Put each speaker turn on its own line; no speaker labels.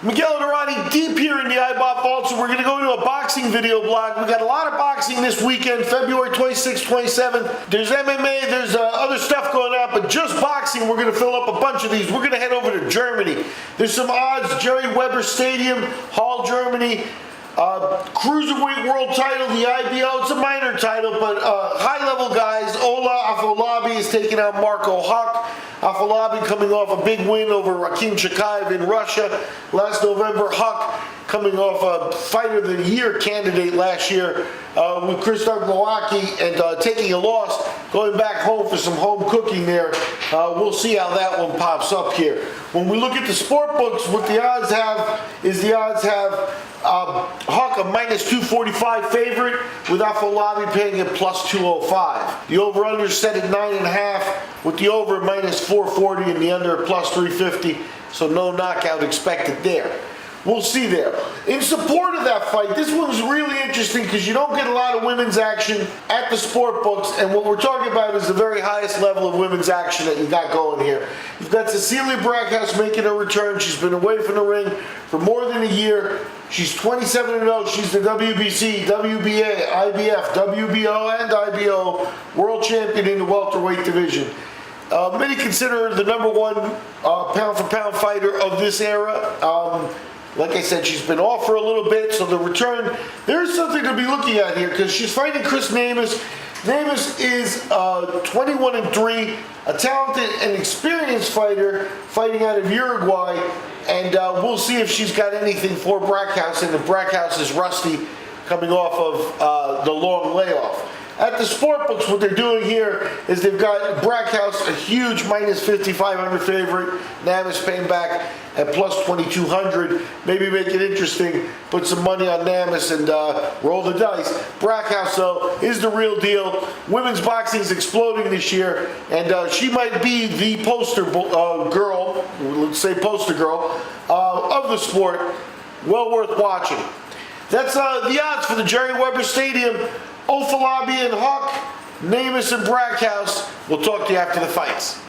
Miguel Durrani deep here in the IBOT vault, so we're going to go into a boxing video blog. We got a lot of boxing this weekend, February 26th, 27th. There's MMA, there's other stuff going on, but just boxing, we're going to fill up a bunch of these. We're going to head over to Germany. There's some odds, Gerry Weber Stadium, Hall, Germany. Cruiserweight world title, the IBO, it's a minor title, but high-level guys. Ola Afolabi is taking out Marco Huck. Afolabi coming off a big win over Rakhim Chakayev in Russia last November. Huck coming off a Fighter of the Year candidate last year with Krzysztof Nowacki and taking a loss, going back home for some home cooking there. We'll see how that one pops up here. When we look at the sport books, what the odds have is Huck a minus 245 favorite with Afolabi paying at plus 205. The over-under set at 9.5 with the over minus 440 and the under plus 350. So no knockout expected there. We'll see there. In support of that fight, this one's really interesting because you don't get a lot of women's action at the sport books, and what we're talking about is the very highest level of women's action that you got going here. You've got Cecilia Braekhus making a return. She's been away from the ring for more than a year. She's 27-0. She's the WBC, WBA, IBF, WBO, and IBO world champion in the welterweight division. Many consider her the #1 pound-for-pound fighter of this era. Like I said, she's been off for a little bit, so the return, there's something to be looking at here because she's fighting Chris Namus. Namus is 21-3, a talented and experienced fighter fighting out of Uruguay, and we'll see if she's got anything for Braekhus, and if Braekhus is rusty coming off of the long layoff. At the sport books, what they're doing here is they've got Braekhus, a huge minus 5,500 favorite. Namus paying back at plus 2,200. Maybe make it interesting. Put some money on Namus and roll the dice. Braekhus, though, is the real deal. Women's boxing is exploding this year, and she might be the poster girl, let's say poster girl, of the sport. Well worth watching. That's the odds for the Gerry Weber Stadium. Afolabi and Huck, Namus and Braekhus. We'll talk to you after the fights.